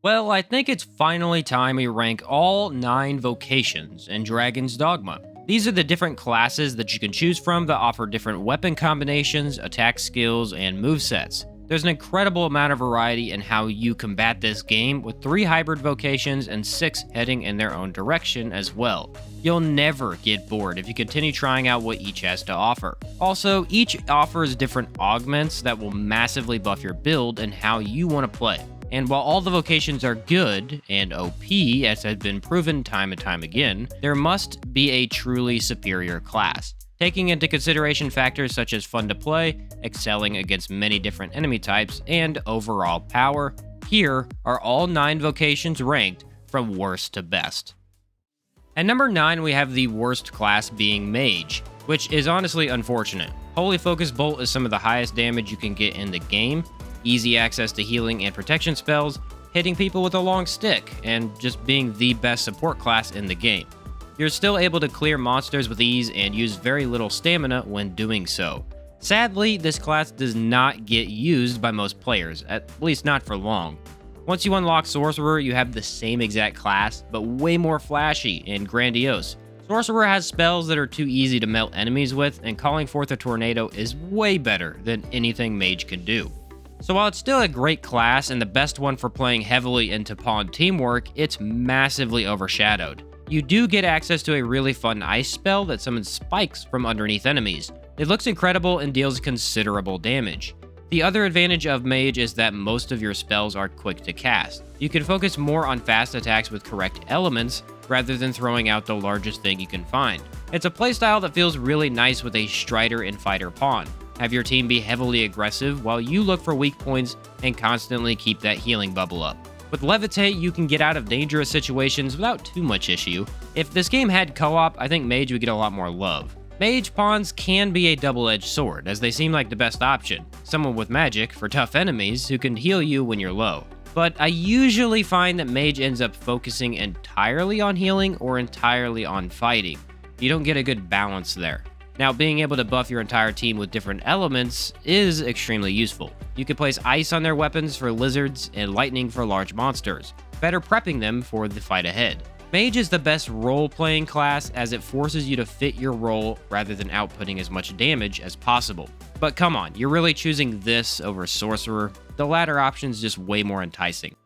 Well, I think it's finally time we rank all 9 vocations in Dragon's Dogma. These are the different classes that you can choose from that offer different weapon combinations, attack skills, and movesets. There's an incredible amount of variety in how you combat this game, with 3 hybrid vocations and 6 heading in their own direction as well. You'll never get bored if you continue trying out what each has to offer. Also, each offers different augments that will massively buff your build and how you want to play. And while all the vocations are good and OP, as has been proven time and time again, there must be a truly superior class. Taking into consideration factors such as fun to play, excelling against many different enemy types, and overall power, here are all 9 vocations ranked from worst to best. At number 9, we have the worst class being Mage, which is honestly unfortunate. Holy Focus Bolt is some of the highest damage you can get in the game, easy access to healing and protection spells, hitting people with a long stick, and just being the best support class in the game. You're still able to clear monsters with ease and use very little stamina when doing so. Sadly, this class does not get used by most players, at least not for long. Once you unlock Sorcerer, you have the same exact class, but way more flashy and grandiose. Sorcerer has spells that are too easy to melt enemies with, and calling forth a tornado is way better than anything Mage can do. So while it's still a great class and the best one for playing heavily into pawn teamwork, it's massively overshadowed. You do get access to a really fun ice spell that summons spikes from underneath enemies. It looks incredible and deals considerable damage. The other advantage of Mage is that most of your spells are quick to cast. You can focus more on fast attacks with correct elements rather than throwing out the largest thing you can find. It's a playstyle that feels really nice with a Strider and Fighter pawn. Have your team be heavily aggressive while you look for weak points and constantly keep that healing bubble up. With Levitate, you can get out of dangerous situations without too much issue. If this game had co-op, I think Mage would get a lot more love. Mage pawns can be a double-edged sword, as they seem like the best option. Someone with magic for tough enemies who can heal you when you're low. But I usually find that Mage ends up focusing entirely on healing or entirely on fighting. You don't get a good balance there. Now, being able to buff your entire team with different elements is extremely useful. You can place ice on their weapons for lizards and lightning for large monsters, better prepping them for the fight ahead. Mage is the best role-playing class as it forces you to fit your role rather than outputting as much damage as possible. But come on, you're really choosing this over Sorcerer? The latter option's just way more enticing.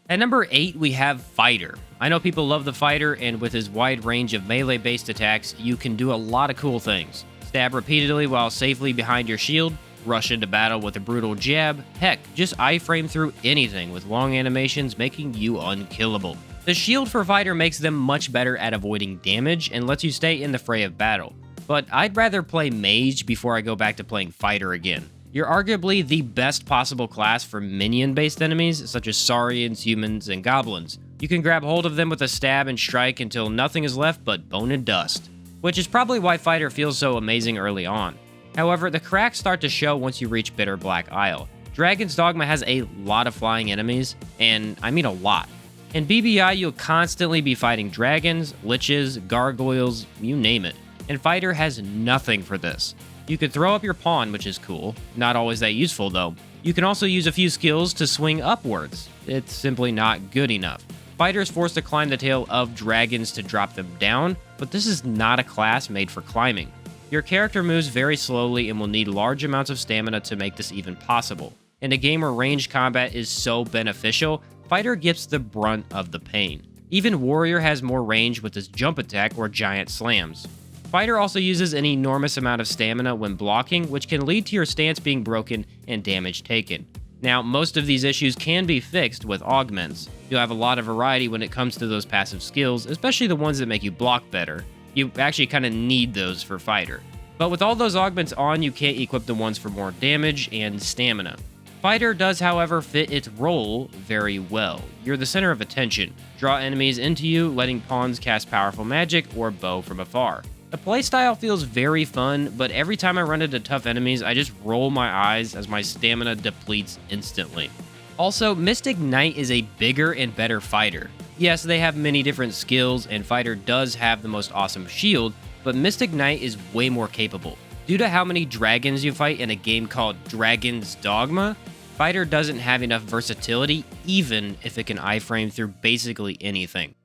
At number 8, we have Fighter. I know people love the Fighter, and with his wide range of melee-based attacks, you can do a lot of cool things. Stab repeatedly while safely behind your shield, rush into battle with a brutal jab, heck, just iframe through anything with long animations making you unkillable. The shield for Fighter makes them much better at avoiding damage and lets you stay in the fray of battle. But I'd rather play Mage before I go back to playing Fighter again. You're arguably the best possible class for minion-based enemies, such as Saurians, humans, and goblins. You can grab hold of them with a stab and strike until nothing is left but bone and dust, which is probably why Fighter feels so amazing early on. However, the cracks start to show once you reach Bitter Black Isle. Dragon's Dogma has a lot of flying enemies, and I mean a lot. In BBI, you'll constantly be fighting dragons, liches, gargoyles, you name it. And Fighter has nothing for this. You could throw up your pawn, which is cool. Not always that useful, though. You can also use a few skills to swing upwards. It's simply not good enough. Fighter is forced to climb the tail of dragons to drop them down, but this is not a class made for climbing. Your character moves very slowly and will need large amounts of stamina to make this even possible. In a game where ranged combat is so beneficial, Fighter gets the brunt of the pain. Even Warrior has more range with his jump attack or giant slams. Fighter also uses an enormous amount of stamina when blocking, which can lead to your stance being broken and damage taken. Now, most of these issues can be fixed with augments. You'll have a lot of variety when it comes to those passive skills, especially the ones that make you block better. You actually kind of need those for Fighter. But with all those augments on, you can't equip the ones for more damage and stamina. Fighter does, however, fit its role very well. You're the center of attention. Draw enemies into you, letting pawns cast powerful magic or bow from afar. The playstyle feels very fun, but every time I run into tough enemies, I just roll my eyes as my stamina depletes instantly. Also, Mystic Knight is a bigger and better fighter. Yes, they have many different skills, and Fighter does have the most awesome shield, but Mystic Knight is way more capable. Due to how many dragons you fight in a game called Dragon's Dogma, Fighter doesn't have enough versatility, even if it can iframe through basically anything.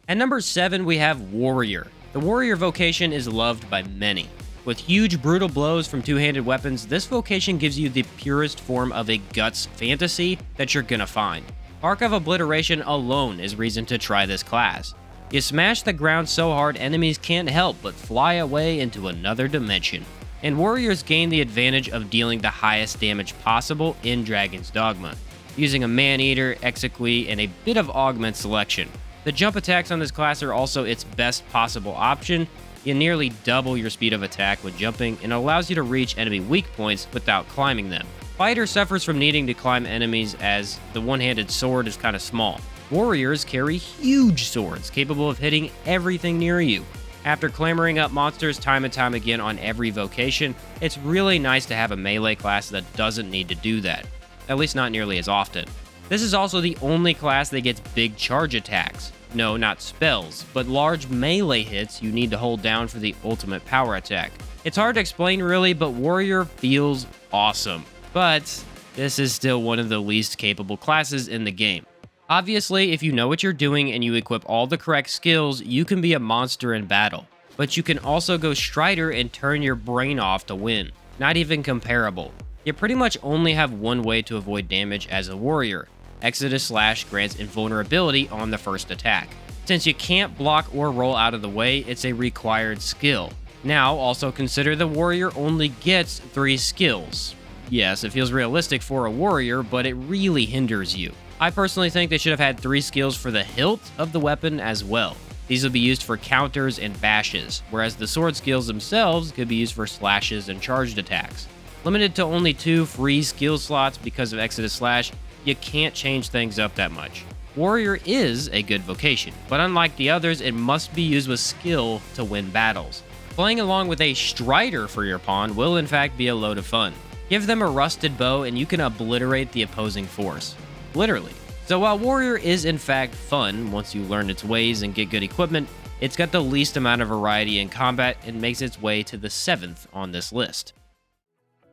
At number 7, we have Warrior. The Warrior vocation is loved by many. With huge brutal blows from two-handed weapons, this vocation gives you the purest form of a guts fantasy that you're gonna find. Arc of Obliteration alone is reason to try this class. You smash the ground so hard enemies can't help but fly away into another dimension. And warriors gain the advantage of dealing the highest damage possible in Dragon's Dogma, using a Man-Eater, Exequy, and a bit of augment selection. The jump attacks on this class are also its best possible option. You nearly double your speed of attack when jumping, and allows you to reach enemy weak points without climbing them. Fighter suffers from needing to climb enemies as the one-handed sword is kind of small. Warriors carry huge swords capable of hitting everything near you. After clambering up monsters time and time again on every vocation, it's really nice to have a melee class that doesn't need to do that, at least not nearly as often. This is also the only class that gets big charge attacks. No, not spells, but large melee hits you need to hold down for the ultimate power attack. It's hard to explain really, but Warrior feels awesome. But this is still one of the least capable classes in the game. Obviously, if you know what you're doing and you equip all the correct skills, you can be a monster in battle. But you can also go Strider and turn your brain off to win. Not even comparable. You pretty much only have one way to avoid damage as a warrior. Exodus Slash grants invulnerability on the first attack. Since you can't block or roll out of the way, it's a required skill. Now, also consider the warrior only gets 3 skills. Yes, it feels realistic for a warrior, but it really hinders you. I personally think they should have had 3 skills for the hilt of the weapon as well. These will be used for counters and bashes, whereas the sword skills themselves could be used for slashes and charged attacks. Limited to only 2 free skill slots because of Exodus Slash, you can't change things up that much. Warrior is a good vocation, but unlike the others, it must be used with skill to win battles. Playing along with a Strider for your pawn will in fact be a load of fun. Give them a rusted bow and you can obliterate the opposing force. Literally. So while Warrior is in fact fun once you learn its ways and get good equipment, it's got the least amount of variety in combat and makes its way to the 7th on this list.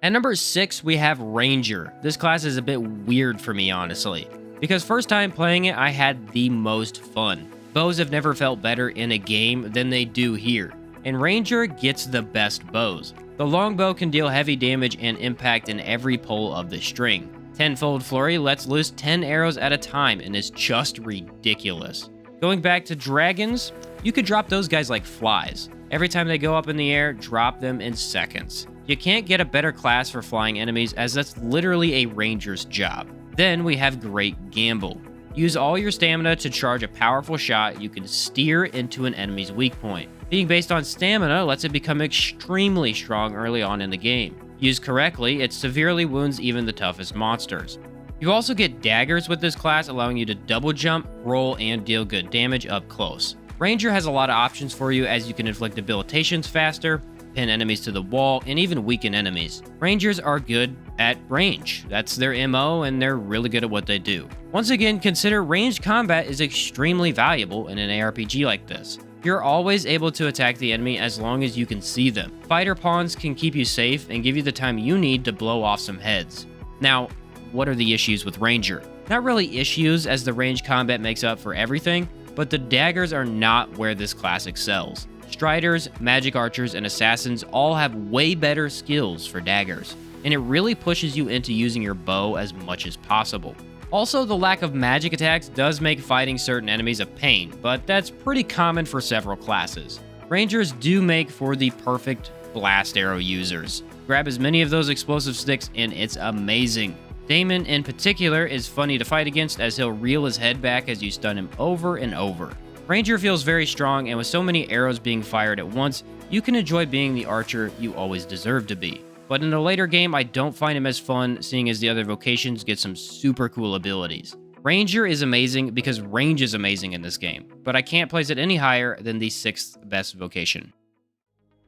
At number 6, we have Ranger. This class is a bit weird for me, honestly, because first time playing it, I had the most fun. Bows have never felt better in a game than they do here, and Ranger gets the best bows. The longbow can deal heavy damage and impact in every pull of the string. Tenfold Flurry lets loose 10 arrows at a time and is just ridiculous. Going back to dragons, you could drop those guys like flies. Every time they go up in the air, drop them in seconds. You can't get a better class for flying enemies as that's literally a ranger's job. Then we have Great Gamble. Use all your stamina to charge a powerful shot you can steer into an enemy's weak point. Being based on stamina lets it become extremely strong early on in the game. Used correctly, it severely wounds even the toughest monsters. You also get daggers with this class, allowing you to double jump, roll, and deal good damage up close. Ranger has a lot of options for you as you can inflict debilitations faster, pin enemies to the wall, and even weaken enemies. Rangers are good at range. That's their MO, and they're really good at what they do. Once again, consider ranged combat is extremely valuable in an ARPG like this. You're always able to attack the enemy as long as you can see them. Fighter pawns can keep you safe and give you the time you need to blow off some heads. Now, what are the issues with Ranger? Not really issues, as the range combat makes up for everything, but the daggers are not where this class excels. Striders, magic archers, and assassins all have way better skills for daggers, and it really pushes you into using your bow as much as possible. Also, the lack of magic attacks does make fighting certain enemies a pain, but that's pretty common for several classes. Rangers do make for the perfect blast arrow users. Grab as many of those explosive sticks and it's amazing. Damon in particular is funny to fight against as he'll reel his head back as you stun him over and over. Ranger feels very strong, and with so many arrows being fired at once, you can enjoy being the archer you always deserve to be. But in a later game, I don't find him as fun, seeing as the other vocations get some super cool abilities. Ranger is amazing because range is amazing in this game, but I can't place it any higher than the 6th best vocation.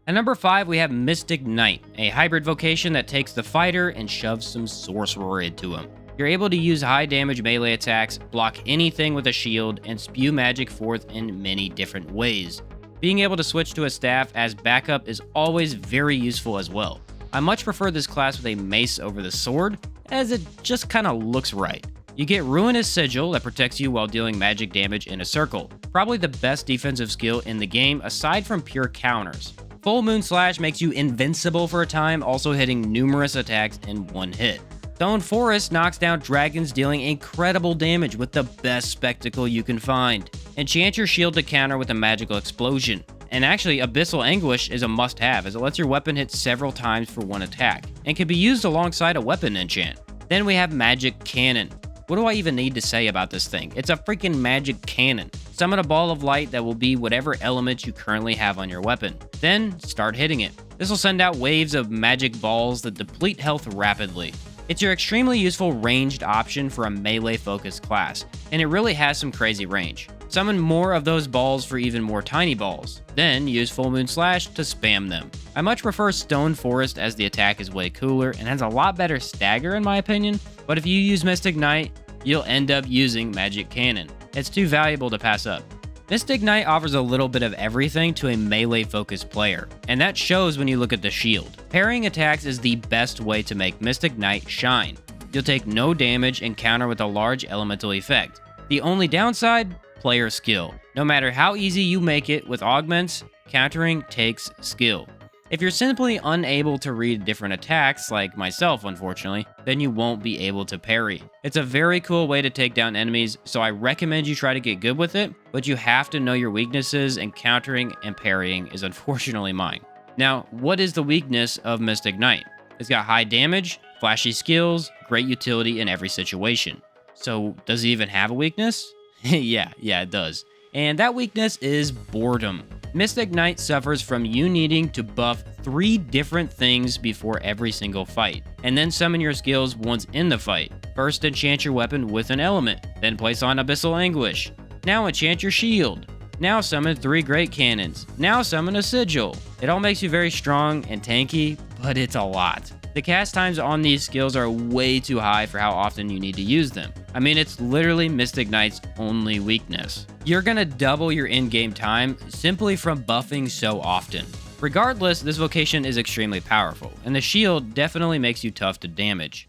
At number 5, we have Mystic Knight, a hybrid vocation that takes the fighter and shoves some sorcerer into him. You're able to use high damage melee attacks, block anything with a shield, and spew magic forth in many different ways. Being able to switch to a staff as backup is always very useful as well. I much prefer this class with a mace over the sword, as it just kinda looks right. You get Ruinous Sigil that protects you while dealing magic damage in a circle. Probably the best defensive skill in the game aside from pure counters. Full Moon Slash makes you invincible for a time, also hitting numerous attacks in one hit. Stone Forest knocks down dragons, dealing incredible damage with the best spectacle you can find. Enchant your shield to counter with a magical explosion. And actually, Abyssal Anguish is a must-have, as it lets your weapon hit several times for one attack, and can be used alongside a weapon enchant. Then we have Magic Cannon. What do I even need to say about this thing? It's a freaking magic cannon. Summon a ball of light that will be whatever element you currently have on your weapon. Then, start hitting it. This will send out waves of magic balls that deplete health rapidly. It's your extremely useful ranged option for a melee-focused class, and it really has some crazy range. Summon more of those balls for even more tiny balls. Then, use Full Moon Slash to spam them. I much prefer Stone Forest as the attack is way cooler and has a lot better stagger in my opinion, but if you use Mystic Knight, you'll end up using Magic Cannon. It's too valuable to pass up. Mystic Knight offers a little bit of everything to a melee-focused player, and that shows when you look at the shield. Parrying attacks is the best way to make Mystic Knight shine. You'll take no damage and counter with a large elemental effect. The only downside? Player skill. No matter how easy you make it with augments, countering takes skill. If you're simply unable to read different attacks, like myself unfortunately, then you won't be able to parry. It's a very cool way to take down enemies, so I recommend you try to get good with it, but you have to know your weaknesses, and countering and parrying is unfortunately mine. Now, what is the weakness of Mystic Knight? It's got high damage, flashy skills, great utility in every situation. So, does it even have a weakness? yeah, it does. And that weakness is boredom. Mystic Knight suffers from you needing to buff 3 different things before every single fight, and then summon your skills once in the fight. First, enchant your weapon with an element, then place on Abyssal Anguish. Now enchant your shield. Now summon 3 great cannons. Now summon a sigil. It all makes you very strong and tanky, but it's a lot. The cast times on these skills are way too high for how often you need to use them. I mean, it's literally Mystic Knight's only weakness. You're gonna double your in-game time simply from buffing so often. Regardless, this vocation is extremely powerful, and the shield definitely makes you tough to damage.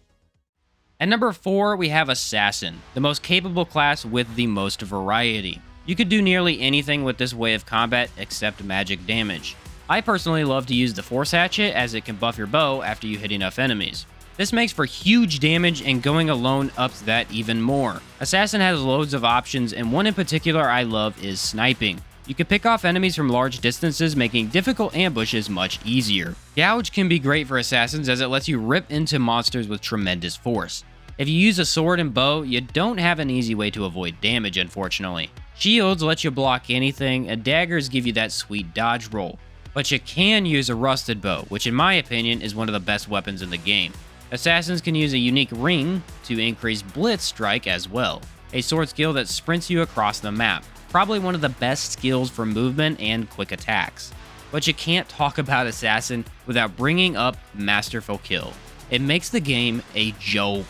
At number 4, we have Assassin, the most capable class with the most variety. You could do nearly anything with this way of combat except magic damage. I personally love to use the Force Hatchet, as it can buff your bow after you hit enough enemies. This makes for huge damage, and going alone ups that even more. Assassin has loads of options, and one in particular I love is sniping. You can pick off enemies from large distances, making difficult ambushes much easier. Gouge can be great for assassins, as it lets you rip into monsters with tremendous force. If you use a sword and bow, you don't have an easy way to avoid damage, unfortunately. Shields let you block anything, and daggers give you that sweet dodge roll. But you can use a rusted bow, which in my opinion is one of the best weapons in the game. Assassins can use a unique ring to increase blitz strike as well, a sword skill that sprints you across the map. Probably one of the best skills for movement and quick attacks. But you can't talk about Assassin without bringing up Masterful Kill. It makes the game a joke.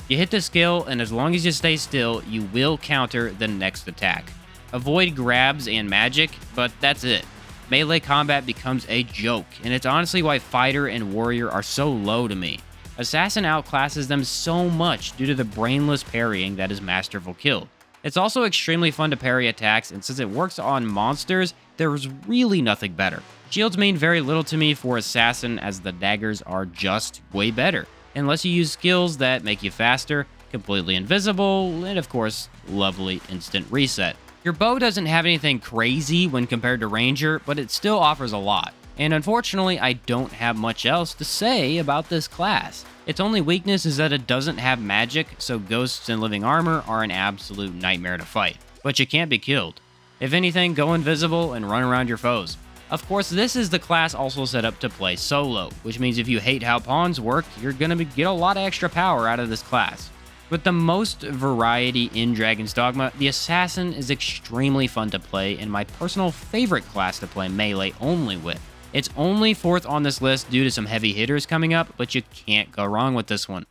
You hit the skill, and as long as you stay still, you will counter the next attack. Avoid grabs and magic, but that's it. Melee combat becomes a joke, and it's honestly why Fighter and Warrior are so low to me. Assassin outclasses them so much due to the brainless parrying that is Masterful Kill. It's also extremely fun to parry attacks, and since it works on monsters, there's really nothing better. Shields mean very little to me for Assassin, as the daggers are just way better, unless you use skills that make you faster, completely invisible, and of course, lovely instant reset. Your bow doesn't have anything crazy when compared to Ranger, but it still offers a lot. And unfortunately, I don't have much else to say about this class. Its only weakness is that it doesn't have magic, so ghosts and living armor are an absolute nightmare to fight. But you can't be killed. If anything, go invisible and run around your foes. Of course, this is the class also set up to play solo, which means if you hate how pawns work, you're gonna get a lot of extra power out of this class. With the most variety in Dragon's Dogma, the Assassin is extremely fun to play and my personal favorite class to play melee only with. It's only 4th on this list due to some heavy hitters coming up, but you can't go wrong with this one.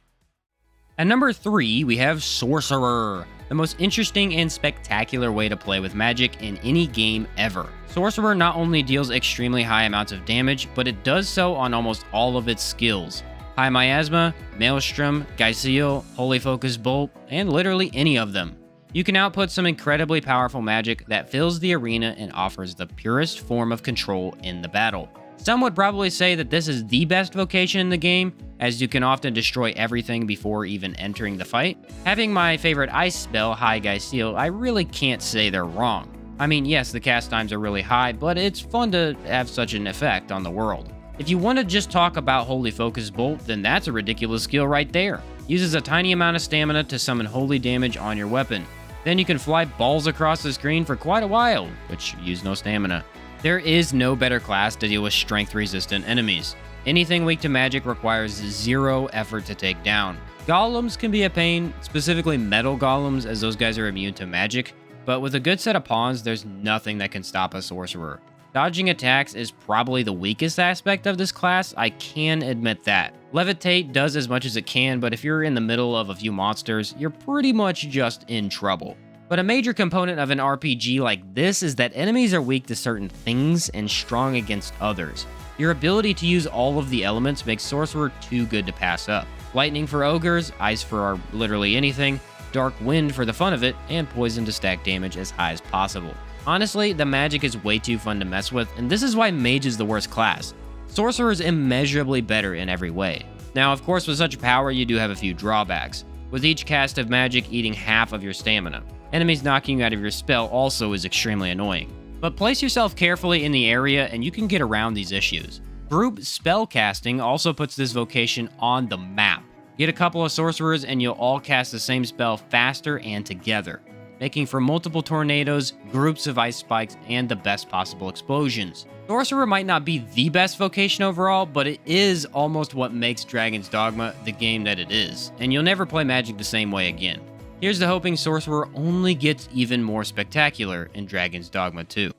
At number 3, we have Sorcerer, the most interesting and spectacular way to play with magic in any game ever. Sorcerer not only deals extremely high amounts of damage, but it does so on almost all of its skills. High Miasma, Maelstrom, Geisel, Holy Focus Bolt, and literally any of them. You can output some incredibly powerful magic that fills the arena and offers the purest form of control in the battle. Some would probably say that this is the best vocation in the game, as you can often destroy everything before even entering the fight. Having my favorite ice spell, High Geisel, I really can't say they're wrong. I mean, yes, the cast times are really high, but it's fun to have such an effect on the world. If you want to just talk about Holy Focus Bolt, then that's a ridiculous skill right there. Uses a tiny amount of stamina to summon holy damage on your weapon. Then you can fly balls across the screen for quite a while, which use no stamina. There is no better class to deal with strength-resistant enemies. Anything weak to magic requires 0 effort to take down. Golems can be a pain, specifically metal golems, as those guys are immune to magic, but with a good set of pawns, there's nothing that can stop a sorcerer. Dodging attacks is probably the weakest aspect of this class, I can admit that. Levitate does as much as it can, but if you're in the middle of a few monsters, you're pretty much just in trouble. But a major component of an RPG like this is that enemies are weak to certain things and strong against others. Your ability to use all of the elements makes Sorcerer too good to pass up. Lightning for ogres, ice for literally anything, dark wind for the fun of it, and poison to stack damage as high as possible. Honestly, the magic is way too fun to mess with, and this is why Mage is the worst class. Sorcerer is immeasurably better in every way. Now, of course, with such power, you do have a few drawbacks, with each cast of magic eating half of your stamina. Enemies knocking you out of your spell also is extremely annoying. But place yourself carefully in the area and you can get around these issues. Group spell casting also puts this vocation on the map. Get a couple of sorcerers and you'll all cast the same spell faster and together, making for multiple tornadoes, groups of ice spikes, and the best possible explosions. Sorcerer might not be the best vocation overall, but it is almost what makes Dragon's Dogma the game that it is, and you'll never play Magic the same way again. Here's to hoping Sorcerer only gets even more spectacular in Dragon's Dogma 2.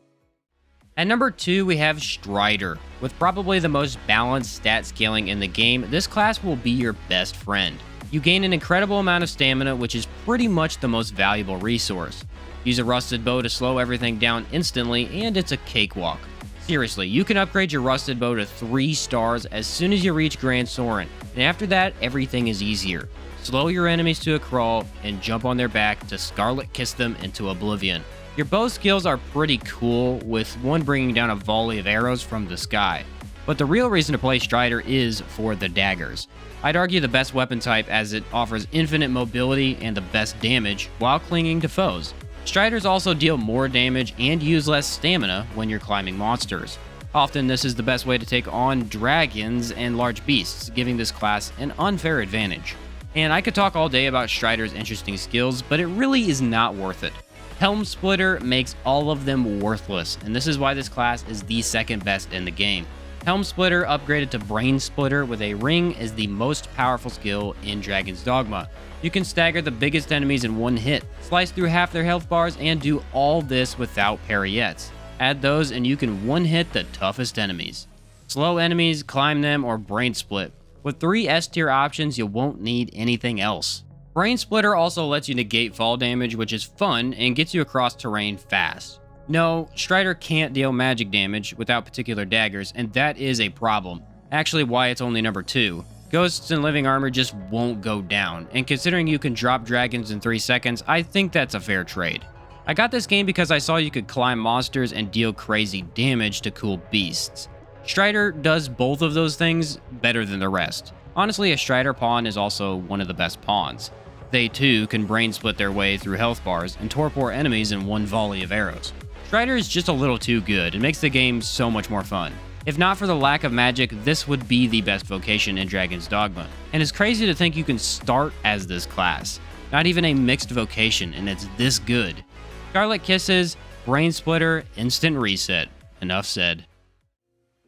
At number 2, we have Strider. With probably the most balanced stat scaling in the game, this class will be your best friend. You gain an incredible amount of stamina, which is pretty much the most valuable resource. Use a rusted bow to slow everything down instantly, and it's a cakewalk. Seriously, you can upgrade your rusted bow to 3 stars as soon as you reach Grand Sorin, and after that, everything is easier. Slow your enemies to a crawl, and jump on their back to Scarlet Kiss them into oblivion. Your bow skills are pretty cool, with one bringing down a volley of arrows from the sky. But the real reason to play Strider is for the daggers. I'd argue the best weapon type, as it offers infinite mobility and the best damage while clinging to foes. Striders also deal more damage and use less stamina when you're climbing monsters. Often this is the best way to take on dragons and large beasts, giving this class an unfair advantage. And I could talk all day about Strider's interesting skills, but it really is not worth it. Helm Splitter makes all of them worthless, and this is why this class is the second best in the game. Helm Splitter upgraded to Brain Splitter with a ring is the most powerful skill in Dragon's Dogma. You can stagger the biggest enemies in one hit, slice through half their health bars, and do all this without pariettes. Add those and you can one-hit the toughest enemies. Slow enemies, climb them, or Brain Split. With 3 S-tier options, you won't need anything else. Brain Splitter also lets you negate fall damage, which is fun and gets you across terrain fast. No, Strider can't deal magic damage without particular daggers, and that is a problem. Actually, why it's only number 2. Ghosts and Living Armor just won't go down, and considering you can drop dragons in 3 seconds, I think that's a fair trade. I got this game because I saw you could climb monsters and deal crazy damage to cool beasts. Strider does both of those things better than the rest. Honestly, a Strider pawn is also one of the best pawns. They too can brain split their way through health bars and torpor enemies in one volley of arrows. Strider is just a little too good and makes the game so much more fun. If not for the lack of magic, this would be the best vocation in Dragon's Dogma. And it's crazy to think you can start as this class. Not even a mixed vocation, and it's this good. Scarlet Kisses, Brain Splitter, Instant Reset. Enough said.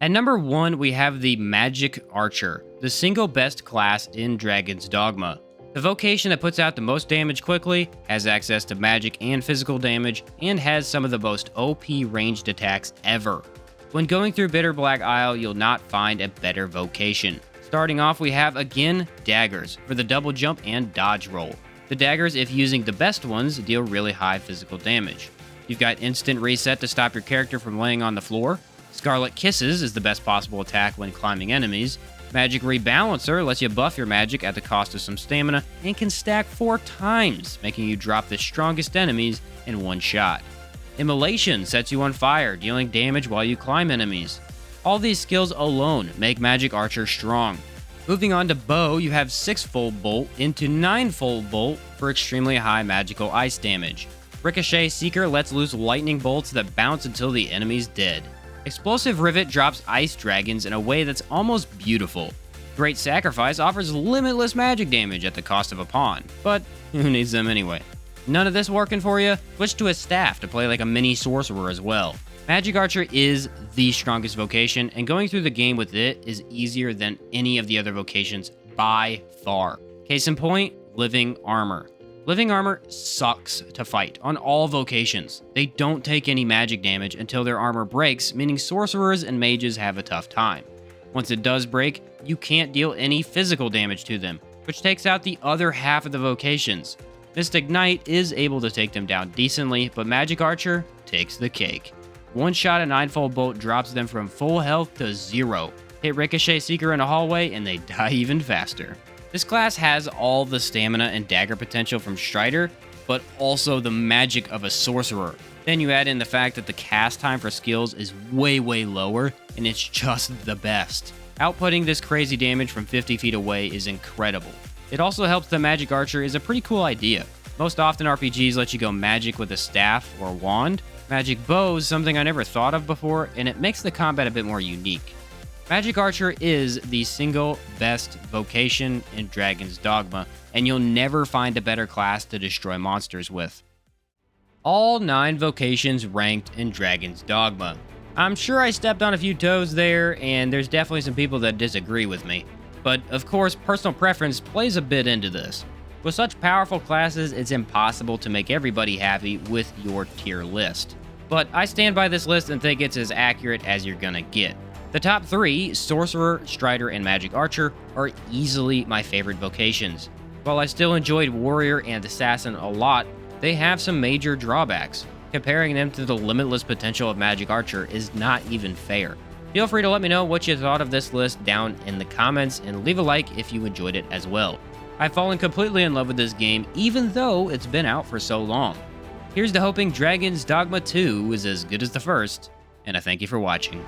At number 1, we have the Magic Archer, the single best class in Dragon's Dogma. The vocation that puts out the most damage quickly, has access to magic and physical damage, and has some of the most OP ranged attacks ever. When going through Bitter Black Isle, you'll not find a better vocation. Starting off, we have, again, daggers for the double jump and dodge roll. The daggers, if using the best ones, deal really high physical damage. You've got instant reset to stop your character from laying on the floor. Scarlet Kisses is the best possible attack when climbing enemies. Magic Rebalancer lets you buff your magic at the cost of some stamina and can stack 4 times, making you drop the strongest enemies in one shot. Immolation sets you on fire, dealing damage while you climb enemies. All these skills alone make Magic Archer strong. Moving on to Bow, you have 6-fold bolt into 9-fold bolt for extremely high magical ice damage. Ricochet Seeker lets loose lightning bolts that bounce until the enemy's dead. Explosive Rivet drops ice dragons in a way that's almost beautiful. Great Sacrifice offers limitless magic damage at the cost of a pawn, but who needs them anyway? None of this working for you? Switch to a staff to play like a mini sorcerer as well. Magic Archer is the strongest vocation, and going through the game with it is easier than any of the other vocations by far. Case in point, Living Armor. Living Armor sucks to fight on all vocations. They don't take any magic damage until their armor breaks, meaning sorcerers and mages have a tough time. Once it does break, you can't deal any physical damage to them, which takes out the other half of the vocations. Mystic Knight is able to take them down decently, but Magic Archer takes the cake. One shot at 9-fold bolt drops them from full health to 0. Hit Ricochet Seeker in a hallway and they die even faster. This class has all the stamina and dagger potential from Strider, but also the magic of a sorcerer. Then you add in the fact that the cast time for skills is way lower, and it's just the best. Outputting this crazy damage from 50 feet away is incredible. It also helps that Magic Archer is a pretty cool idea. Most often RPGs let you go magic with a staff or wand. Magic Bow is something I never thought of before, and it makes the combat a bit more unique. Magic Archer is the single best vocation in Dragon's Dogma, and you'll never find a better class to destroy monsters with. All 9 vocations ranked in Dragon's Dogma. I'm sure I stepped on a few toes there, and there's definitely some people that disagree with me. But of course, personal preference plays a bit into this. With such powerful classes, it's impossible to make everybody happy with your tier list. But I stand by this list and think it's as accurate as you're gonna get. The top 3, Sorcerer, Strider, and Magic Archer, are easily my favorite vocations. While I still enjoyed Warrior and Assassin a lot, they have some major drawbacks. Comparing them to the limitless potential of Magic Archer is not even fair. Feel free to let me know what you thought of this list down in the comments, and leave a like if you enjoyed it as well. I've fallen completely in love with this game, even though it's been out for so long. Here's to hoping Dragon's Dogma 2 is as good as the first, and I thank you for watching.